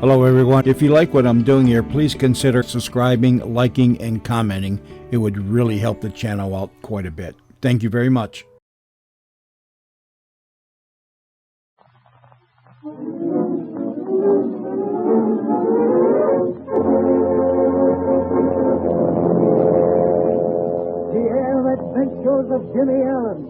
Hello, everyone. If you like what I'm doing here, please consider subscribing, liking, and commenting. It would really help the channel out quite a bit. Thank you very much. The Air Adventures of Jimmy Allen.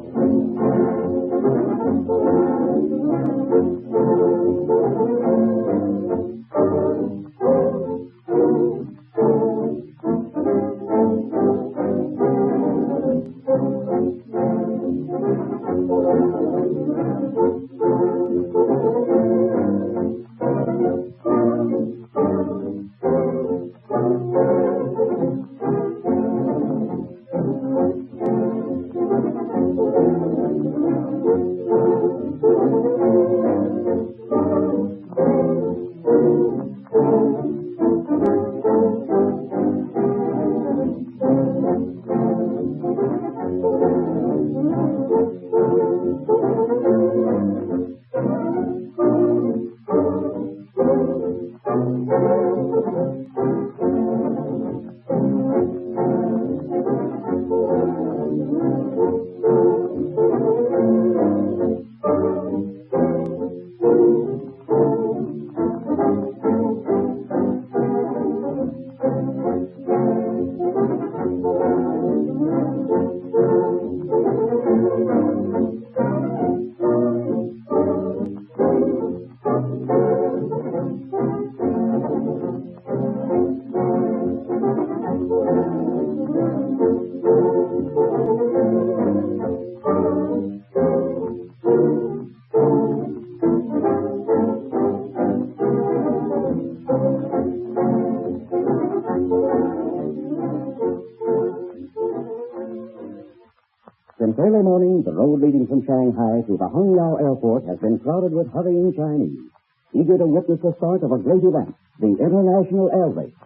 Since early morning, the road leading from Shanghai to the Hongyao Airport has been crowded with hurrying Chinese, eager to witness the start of a great event, the International Air Race.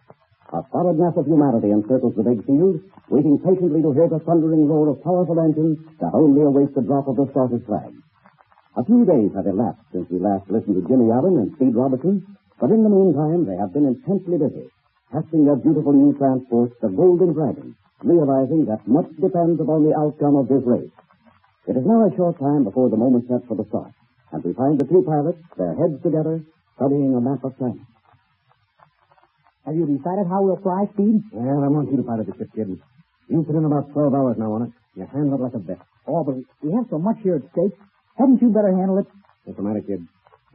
A solid mass of humanity encircles the big field, waiting patiently to hear the thundering roar of powerful engines that only awaits the drop of the starter's flag. A few days have elapsed since we last listened to Jimmy Allen and Speed Robertson, but in the meantime they have been intensely busy, testing their beautiful new transport, the Golden Dragon, realizing that much depends upon the outcome of this race. It is now a short time before the moment set for the start, and we find the two pilots, their heads together, studying a map of China. Have you decided how we'll fly, Speed? Well, I want you to pilot the ship, kid. You've put in about 12 hours now on it. You handle it like a vet. Oh, but we have so much here at stake. Hadn't you better handle it? What's the matter, kid?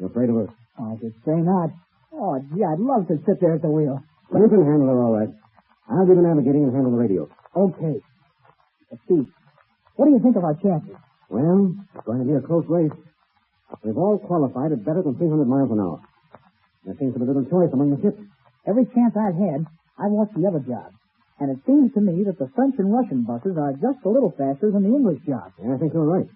You afraid of her? Oh, I should say not. Oh, gee, I'd love to sit there at the wheel. You can handle her all right. I'll do the navigating and handle the radio. Okay. Steve, what do you think of our chances? Well, it's going to be a close race. We've all qualified at better than 300 miles an hour. There seems to be little choice among the ships. Every chance I've had, I've watched the other jobs. And it seems to me that the French and Russian buses are just a little faster than the English jobs. Yeah, I think you're right.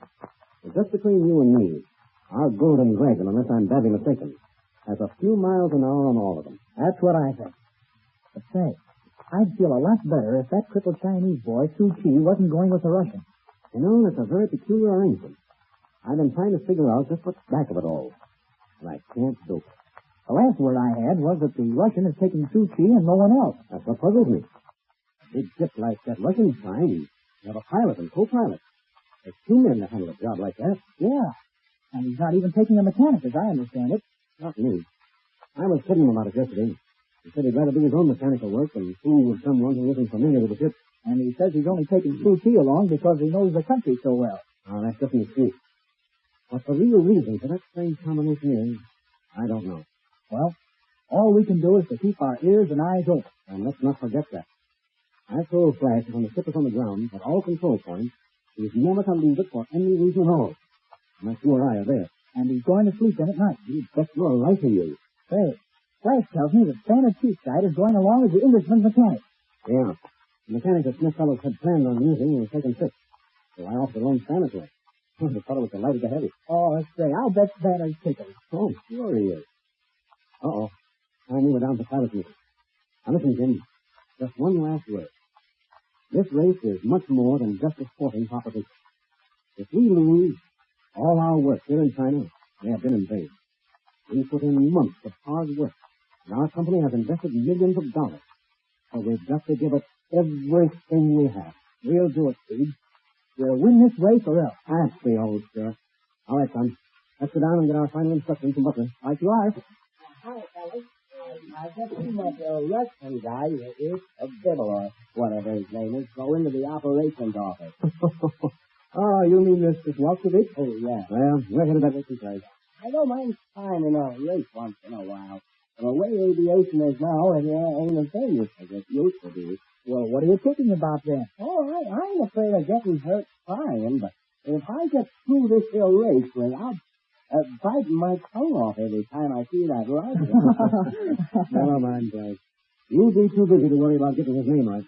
But just between you and me, our Golden Dragon, unless I'm badly mistaken, has a few miles an hour on all of them. That's what I think. But say, I'd feel a lot better if that crippled Chinese boy, Su Chi, wasn't going with the Russian. You know, that's a very peculiar arrangement. I've been trying to figure out just what's back of it all. And I can't do it. The last word I had was that the Russian is taking Su Chi and no one else. That's what puzzles me. A big ship like that Russian Chime, you have a pilot and co-pilot. There's two men to handle a job like that. Yeah. And he's not even taking a mechanic, as I understand it. Not me. I was kidding him about it yesterday. He said he'd rather do his own mechanical work than fool with someone who isn't familiar with the ship. And he says he's only taking Su Chi along because he knows the country so well. Oh, that doesn't suit. What the real reason for that strange combination is, I don't know. Well, all we can do is to keep our ears and eyes open. And let's not forget that. I told Flash that when the ship is on the ground, at all control points, he's never to leave it for any reason at all. Unless you or I are there. And he's going to sleep in at night. He'd bet your life he is. Say, Flash tells me that Standard Seaside is going along as the Englishman's mechanic. Yeah. The mechanic that Smith fellows had planned on using was taken sick. So I offered to loan Spanish way. The fellow was delighted to have it. Oh, let's say, I'll bet Spanish tickled. Oh, sure he is. Uh-oh. I knew we're down to pilot meeting. Now listen, Jim. Just one last word. This race is much more than just a sporting proposition. If we lose, all our work here in China may have been in vain. We put in months of hard work, And our company has invested millions of dollars. So we've got to give it everything we have. We'll do it, Speed. We'll win this race or else. That's the old spirit. All right, son. Let's go down and get our final instructions from Butler. Like you are. Hi, fellas. I just seen that Russian guy is a Bibble or whatever his name is go into the operations office. Oh, you mean Mr. Swalkovich? Oh, yeah. Well, we're headed that racing place. I don't mind fine in a race once in a while. But the way aviation is now, it ain't a thing as it used to be. Well, what are you kicking about then? Oh, I ain't afraid of getting hurt flying, but if I get through this here race without biting my tongue off every time I see that rod. Never mind, guys. You'll be too busy to worry about getting his name right.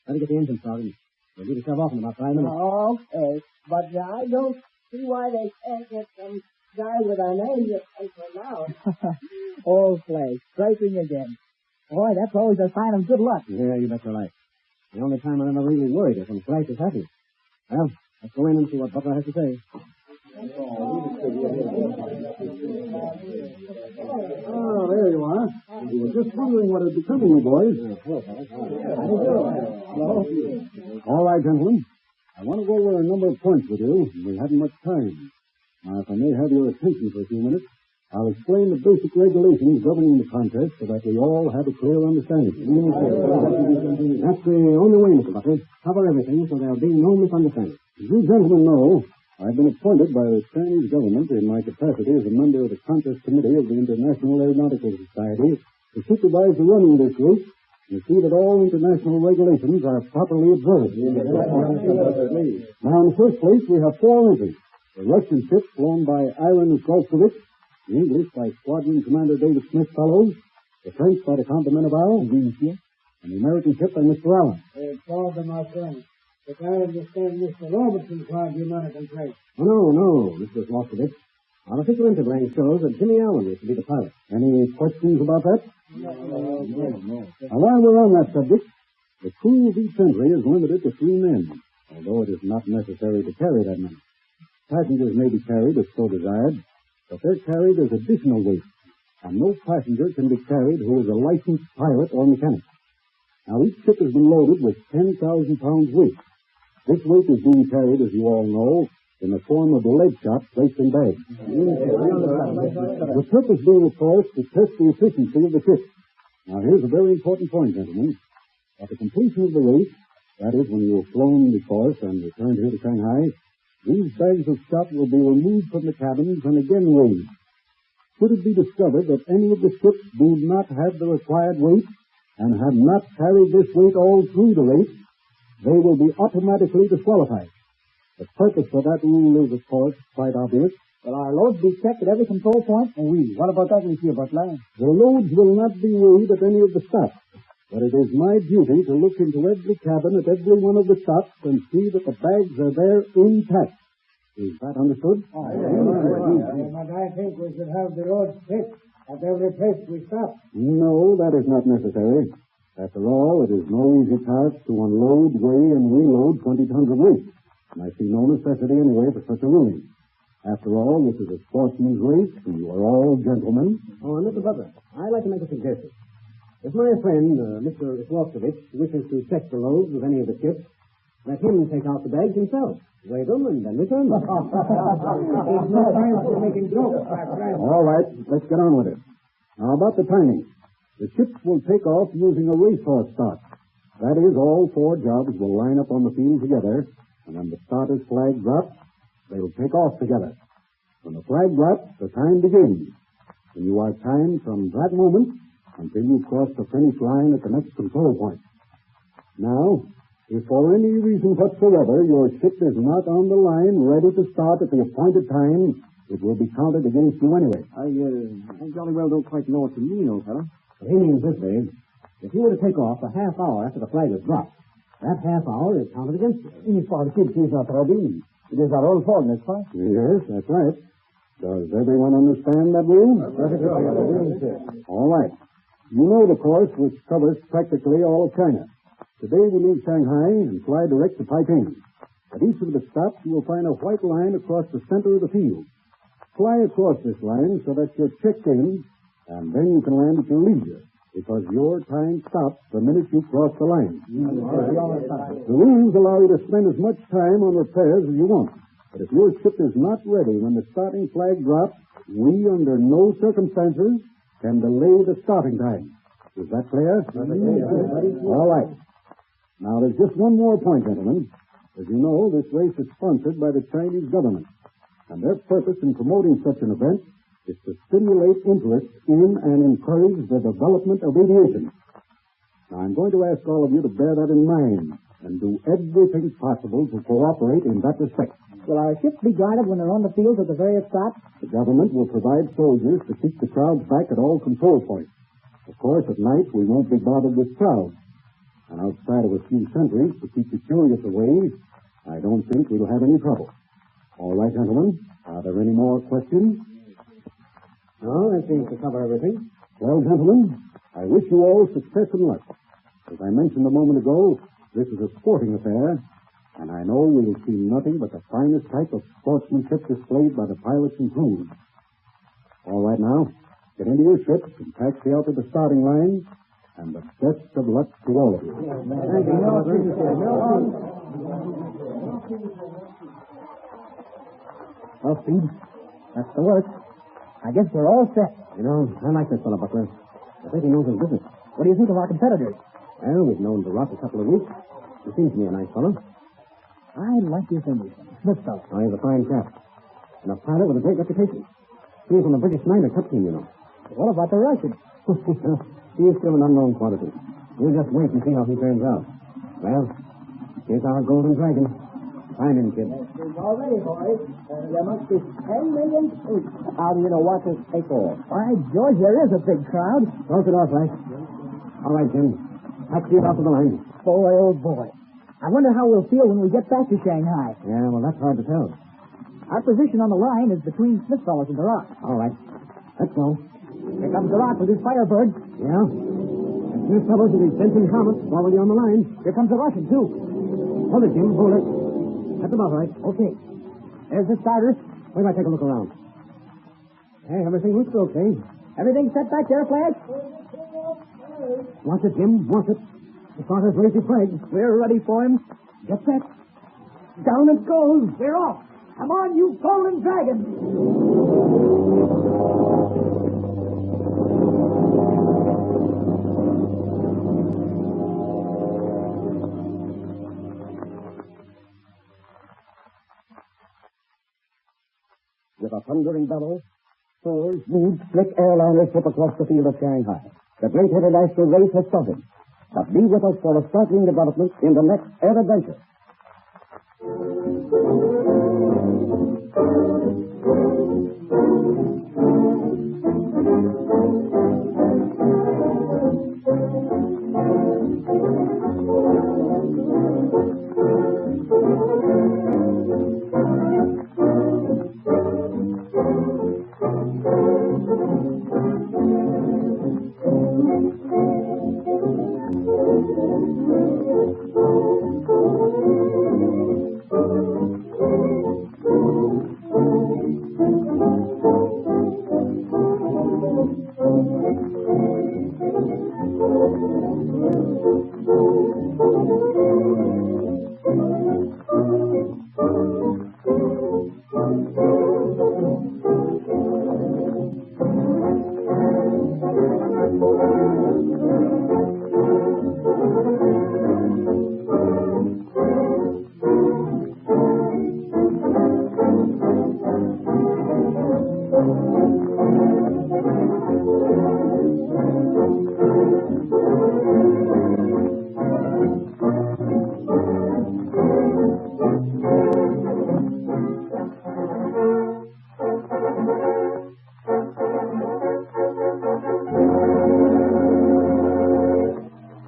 Better get the engine started. We'll get yourself off in about 5 minutes. Okay, but I don't see why they can't get some guy with a name that can pronounce. Old play. Striping again. Boy, that's always a sign of good luck. Yeah, you bet your life. The only time I'm ever really worried is when Flash is happy. Well, let's go in and see what Butler has to say. Oh, there you are. We were just wondering what had become of you boys. All right, gentlemen. I want to go over a number of points with you. We haven't much time. Now, if I may have your attention for a few minutes, I'll explain the basic regulations governing the contest so that we all have a clear understanding. That's the only way, Mr. Butler. Cover everything so there'll be no misunderstanding. As you gentlemen know, I've been appointed by the Chinese government in my capacity as a member of the contest committee of the International Aeronautical Society to supervise the running of this race and see that all international regulations are properly observed. Now, in the first place, we have 4 entries. The Russian ship flown by Ivan Golkovich, the English by Squadron Commander David Smith Fellows, the French by the Count de Meneval, and the American ship by Mr. Allen. Pardon, my friend. But I understand Mr. Robertson called the American plate. Oh, no, Mr. Swalkovich. Our official interview shows that Jimmy Allen is to be the pilot. Any questions about that? No. Now, while we're on that subject, the crew of each entry is limited to 3 men, although it is not necessary to carry that many. Passengers may be carried if so desired, but they're carried as additional weight, and no passenger can be carried who is a licensed pilot or mechanic. Now, each ship has been loaded with 10,000 pounds weight. This weight is being carried, as you all know, in the form of lead shot placed in bags. The purpose being, of course, to test the efficiency of the ship. Now, here's a very important point, gentlemen. At the completion of the race, that is, when you have flown the course and returned here to Shanghai, these bags of shot will be removed from the cabins and again weighed. Should it be discovered that any of the ships do not have the required weight and have not carried this weight all through the race, they will be automatically disqualified. The purpose for that rule is, of course, quite obvious. Will our loads be checked at every control point? Oui. What about that, Monsieur Butler? The loads will not be weighed at any of the stops, but it is my duty to look into every cabin at every one of the stops and see that the bags are there intact. Is that understood? But I think we should have the roads checked at every place we stop. No, that is not necessary. After all, it is no easy task to unload, weigh, and reload 20 tons of weight. And I see no necessity anyway for such a ruling. After all, this is a sportsman's race, and you are all gentlemen. Oh, Mr. Butler, I'd like to make a suggestion. If my friend, Mr. Swalkovich, wishes to check the loads of any of the ships, let him take out the bags himself, weigh them, and then return them. There's no time for making jokes, my friend. All right, let's get on with it. Now, about the timing. The ships will take off using a racehorse start. That is, all 4 jobs will line up on the field together, and when the starter's flag drops, they will take off together. When the flag drops, the time begins, and you are timed from that moment until you cross the finish line at the next control point. Now, if for any reason whatsoever your ship is not on the line ready to start at the appointed time, it will be counted against you anyway. I jolly well don't quite know what you mean, old fellow. He means this, Dave. If you were to take off a half hour after the flag is dropped, that half hour is counted against you. It is our own fault, n'est-ce pas? Yes, that's right. Does everyone understand that rule? All right. You know the course which covers practically all of China. Today we leave Shanghai and fly direct to Peking. At each of the stops you will find a white line across the center of the field. Fly across this line so that you're checked in And then you can land at your leisure, because your time stops the minute you cross the line. The rules allow you to spend as much time on repairs as you want. But if your ship is not ready when the starting flag drops, we, under no circumstances, can delay the starting time. Is that clear? All right. Now, there's just one more point, gentlemen. As you know, this race is sponsored by the Chinese government, and their purpose in promoting such an event is to stimulate interest in and encourage the development of aviation. Now, I'm going to ask all of you to bear that in mind and do everything possible to cooperate in that respect. Will our ships be guarded when they're on the field at the various stops? The government will provide soldiers to keep the crowds back at all control points. Of course, at night, we won't be bothered with crowds. And outside of a few sentries to keep the curious away, I don't think we'll have any trouble. All right, gentlemen. Are there any more questions? No, that seems to cover everything. Well, gentlemen, I wish you all success and luck. As I mentioned a moment ago, this is a sporting affair, and I know we'll see nothing but the finest type of sportsmanship displayed by the pilots and crews. All right, now, get into your ships and taxi out to the starting line, and the best of luck to all of you. Thank you. Well, Speed, that's the work. I guess we're all set. You know, I like this fellow, Buckler. I think he knows his business. What do you think of our competitors? Well, we've known the Rock a couple of weeks. He seems to be a nice fellow. I like this Englishman, Smith fellow. Oh, he's a fine chap. And a pilot with a great reputation. He's on the British Niner Cup team, you know. What about the Russian? He's still an unknown quantity. We'll just wait and see how he turns out. Well, here's our golden dragon. Climb in, kid. It's all ready, boys. There must be 10 million troops. How do you know what to take off? By George, there is a big crowd. Close it off, Flash. All right, Jim. Taxi it off to the line. Boy, oh boy. I wonder how we'll feel when we get back to Shanghai. Yeah, well, that's hard to tell. Our position on the line is between Smith fellows and the Rock. All right. Let's go. Here comes the Rock with his Firebird. Yeah? And Smith fellows with his Benson Comets already on the line. Here comes the Russian, too. Hold it, Jim. Hold it. That's about right. Okay. There's the starters. Wait till I take a look around. Hey, everything looks okay. Everything set back there, Flash? Watch it, Jim. Watch it. The starters raise the flag. We're ready for him. Get set. Down it goes. We're off. Come on, you golden dragon. With a thundering bellow, soars huge slick airliner ship across the field of Shanghai. The great international race has started. But be with us for a startling development in the next air adventure.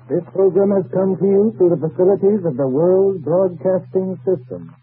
This program has come to you through the facilities of the World Broadcasting System.